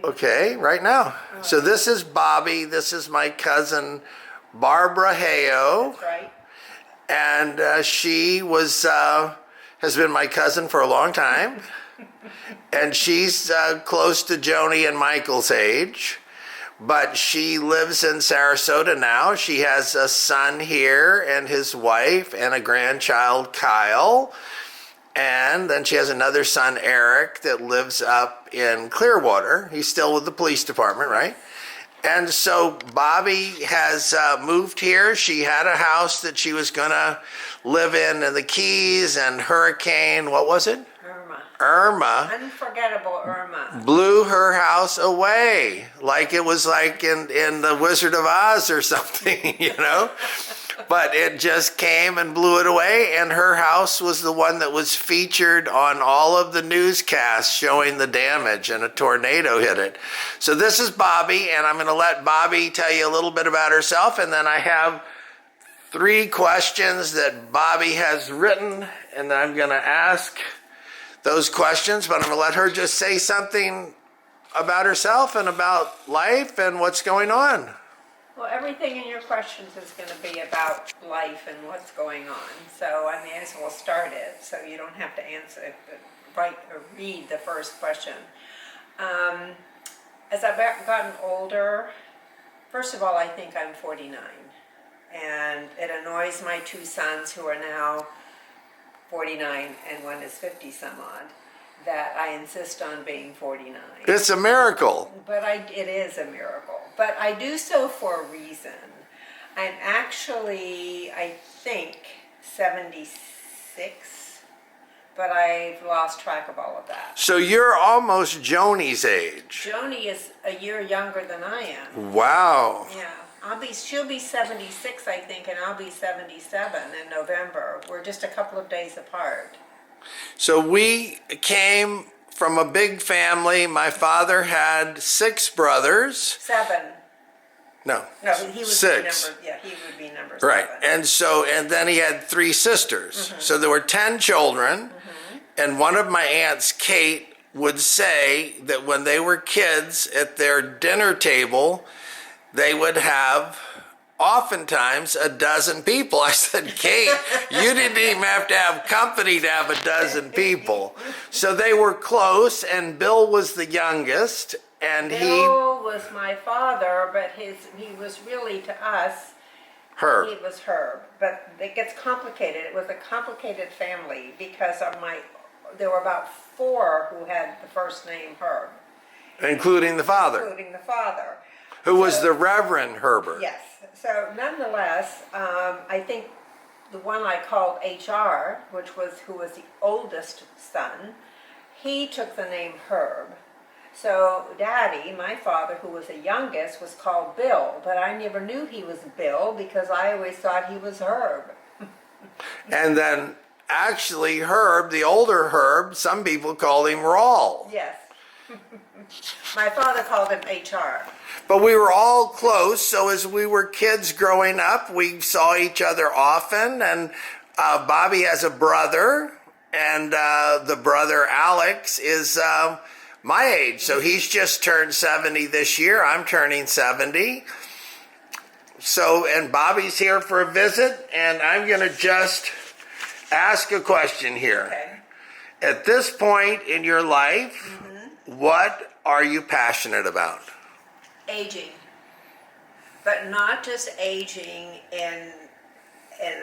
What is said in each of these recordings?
Okay, right now. So this is Bobbie. This is my cousin Barbara Hayo. That's right. And she has been my cousin for a long time. And she's close to Joni and Michael's age. But she lives in Sarasota now. She has a son here and his wife and a grandchild, Kyle. And then she has another son, Eric, that lives up in Clearwater. He's still with the police department, right? And so Bobbie has moved here. She had a house that she was going to live in the Keys, and Hurricane, what was it? Irma. Unforgettable Irma. Blew her house away. Like it was like in The Wizard of Oz or something, you know? But it just came and blew it away, and her house was the one that was featured on all of the newscasts showing the damage, and a tornado hit it. So this is Bobbie, and I'm going to let Bobbie tell you a little bit about herself, and then I have 3 questions that Bobbie has written, and I'm going to ask those questions, but I'm going to let her just say something about herself and about life and what's going on. Well, everything in your questions is going to be about life and what's going on. So I may as well start it so you don't have to answer, write or read the first question. As I've gotten older, first of all, I think I'm 49. And it annoys my 2 sons who are now 49 and one is 50 some odd, that I insist on being 49. It's a miracle. But it is a miracle. But I do so for a reason. I'm actually, I think, 76, but I've lost track of all of that. So you're almost Joni's age. Joni is a year younger than I am. Wow. Yeah. She'll be 76, I think, and I'll be 77 in November. We're just a couple of days apart. So we came from a big family. My father had 6 brothers. 7. No, he would 6. Be number, yeah, he would be number 7. Right, and then he had 3 sisters. Mm-hmm. So there were 10 children, mm-hmm. And one of my aunts, Kate, would say that when they were kids at their dinner table, they would have oftentimes a dozen people. I said, Kate, you didn't even have to have company to have a dozen people. So they were close, and Bill was the youngest, and Bill was my father, but he was really to us, Herb. He was Herb. But it gets complicated. It was a complicated family because there were about 4 who had the first name Herb. Including the father. Including the father. Who was the Reverend Herbert. Yes. So nonetheless, I think the one I called HR, who was the oldest son, he took the name Herb. So Daddy, my father, who was the youngest, was called Bill, but I never knew he was Bill because I always thought he was Herb. And then actually Herb, the older Herb, some people called him Rawl. Yes. My father called him HR. But we were all close, so as we were kids growing up, we saw each other often, and Bobbie has a brother, and the brother Alex is my age, so he's just turned 70 this year. I'm turning 70. So, and Bobbie's here for a visit, and I'm going to just ask a question here. Okay. At this point in your life, mm-hmm. What are you passionate about? Aging, but not just aging in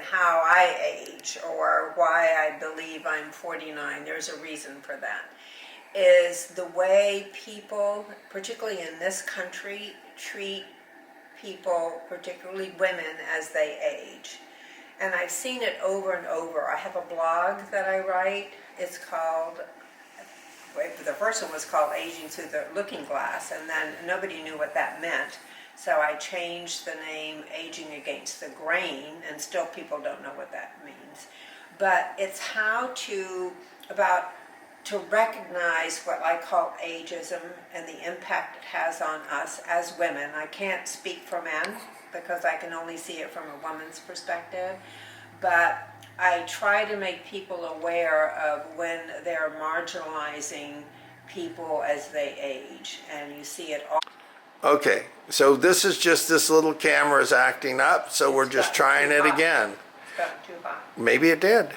how I age or why I believe I'm 49. There's a reason for that. Is the way people, particularly in this country, treat people, particularly women, as they age. And I've seen it over and over. I have a blog that I write. It's called, the first one was called Aging Through the Looking Glass, and then nobody knew what that meant. So I changed the name Aging Against the Grain, and still people don't know what that means. But it's how to recognize what I call ageism and the impact it has on us as women. I can't speak for men because I can only see it from a woman's perspective, but I try to make people aware of when they're marginalizing people as they age, and you see it all. Okay, so this is just this little camera's acting up, so we're just trying it again. It's gotten too hot. Maybe it did.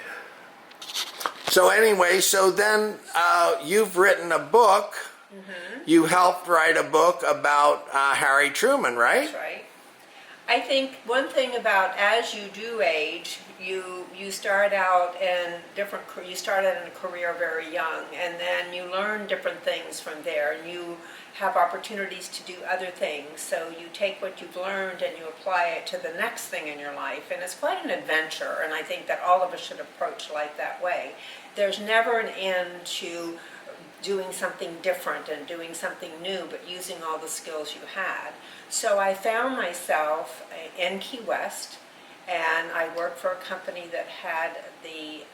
So anyway, so then you've written a book. You helped write a book about Harry Truman, right? That's right. I think one thing about as you do age, you start out in you start out in a career very young, and then you learn different things from there, and you have opportunities to do other things. So you take what you've learned and you apply it to the next thing in your life, and it's quite an adventure, and I think that all of us should approach life that way. There's never an end to doing something different and doing something new, but using all the skills you had. So I found myself in Key West, and I worked for a company that had the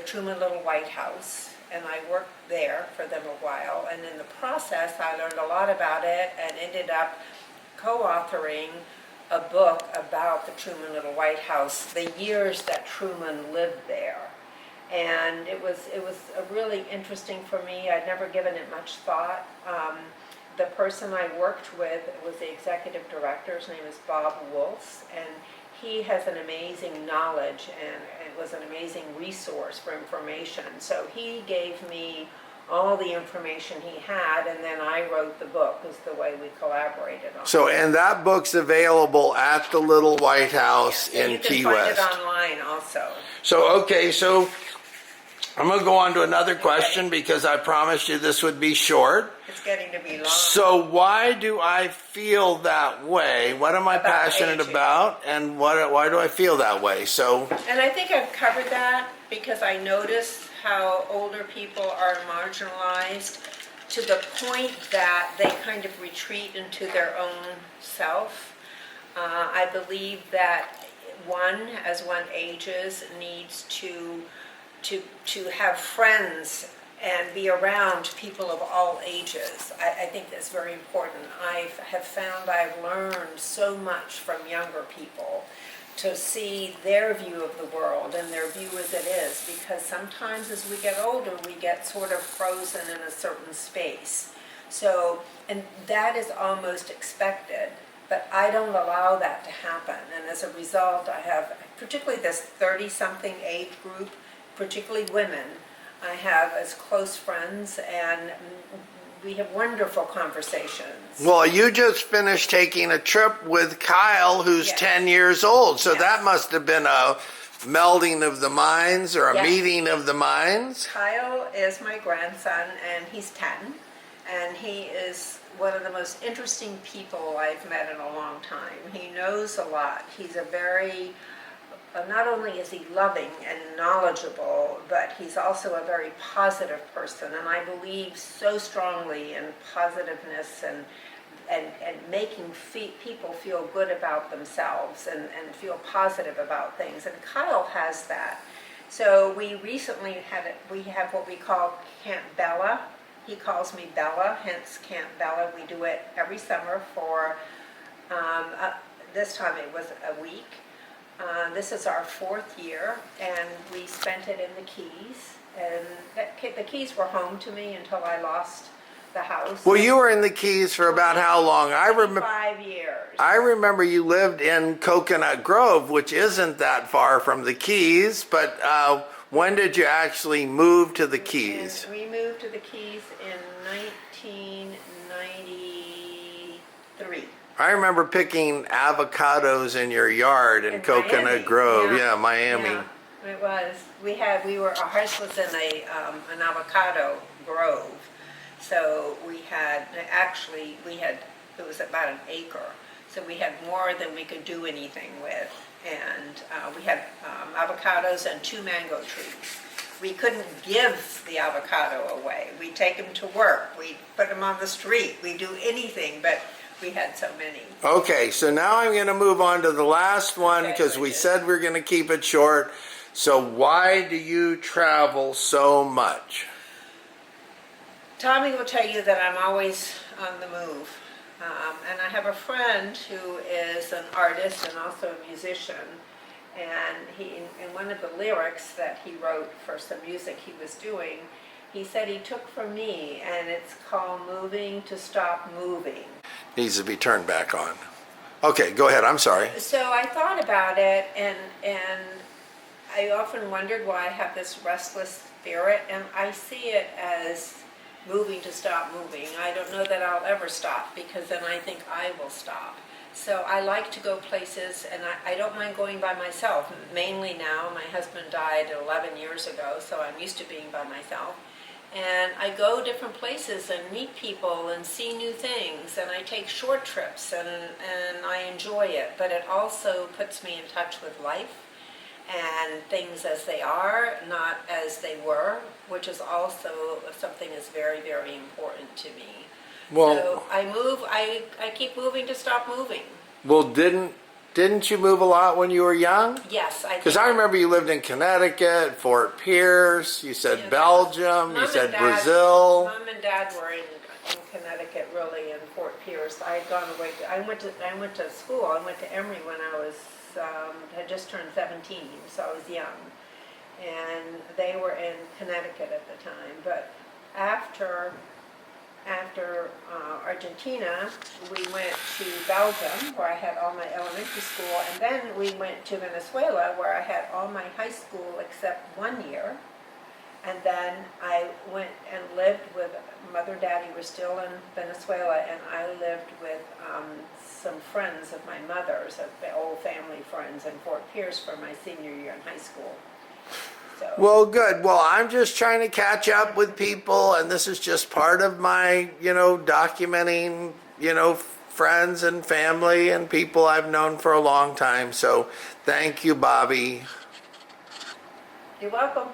Truman Little White House, and I worked there for them a while, and in the process I learned a lot about it and ended up co-authoring a book about the Truman Little White House, the years that Truman lived there. And it was really interesting for me. I'd never given it much thought. The person I worked with was the executive director. His name is Bob Wolfs, and he has an amazing knowledge, and it was an amazing resource for information. So he gave me all the information he had, and then I wrote the book, was the way we collaborated on it. So, and that book's available at the Little White House in Key West. You can find it online also. So, okay, so I'm going to go on to another question because I promised you this would be short. It's getting to be long. So why do I feel that way? What am I passionate about? And why do I feel that way? So, and I think I've covered that because I notice how older people are marginalized to the point that they kind of retreat into their own self. I believe that one, as one ages, needs to have friends and be around people of all ages. I think that's very important. I have found I've learned so much from younger people to see their view of the world and their view as it is, because sometimes as we get older we get sort of frozen in a certain space. So, and that is almost expected, but I don't allow that to happen, and as a result I have, particularly this 30-something age group, particularly women, I have as close friends, and we have wonderful conversations. well, you just finished taking a trip with Kyle, who's Yes. 10 years old. So Yes. that must have been a melding of the minds or a Yes. meeting of the minds. Kyle is my grandson, and he's 10, and he is one of the most interesting people I've met in a long time. He knows a lot. He's a very not only is he loving and knowledgeable, but he's also a very positive person, and I believe so strongly in positiveness and making people feel good about themselves and feel positive about things, and Kyle has that. So we recently we have what we call Camp Bella. He calls me Bella, hence Camp Bella. We do it every summer for, this time it was a week. This is our 4th year, and we spent it in the Keys, and the Keys were home to me until I lost the house. Well, you were in the Keys for about how long? 5 years. I remember you lived in Coconut Grove, which isn't that far from the Keys, but when did you actually move to the Keys? And we moved to the Keys in 1993. I remember picking avocados in your yard in Coconut Miami. Miami. Yeah, Miami. Yeah, it was. Our house was in an avocado grove. So it was about an acre. So we had more than we could do anything with. And we had avocados and 2 mango trees. We couldn't give the avocado away. We'd take them to work. We'd put them on the street. We'd do anything, but we had so many. Okay, so now I'm going to move on to the last one because we said we're going to keep it short. So why do you travel so much? Tommy will tell you that I'm always on the move. And I have a friend who is an artist and also a musician. And in one of the lyrics that he wrote for some music he was doing, he said he took from me, and it's called Moving to Stop Moving. Needs to be turned back on. Okay, go ahead. I'm sorry. So I thought about it, and I often wondered why I have this restless spirit, and I see it as moving to stop moving. I don't know that I'll ever stop, because then I think I will stop. So I like to go places, and I don't mind going by myself. Mainly now, my husband died 11 years ago, so I'm used to being by myself. And I go different places and meet people and see new things, and I take short trips, and I enjoy it. But it also puts me in touch with life and things as they are, not as they were, which is also something that's very, very important to me. Well, So I keep moving to stop moving. well, didn't you move a lot when you were young? Yes, I Because think. I remember you lived in Connecticut, Fort Pierce. You said Yeah, Belgium. Mom You and said Dad- Brazil. Mom and Dad were in Connecticut, really, in Fort Pierce. I had gone away. I went to school. I went to Emory when I was had just turned 17, so I was young, and they were in Connecticut at the time. But after Argentina, we went to Belgium, where I had all my elementary school, and then we went to Venezuela, where I had all my high school except 1 year. And then I went and lived with Mother, Daddy were still in Venezuela, and I lived with some friends of my mother's, old family friends in Fort Pierce for my senior year in high school. So, Well, good. Well, I'm just trying to catch up with people, and this is just part of my, documenting, friends and family and people I've known for a long time. So thank you, Bobbie. you're welcome.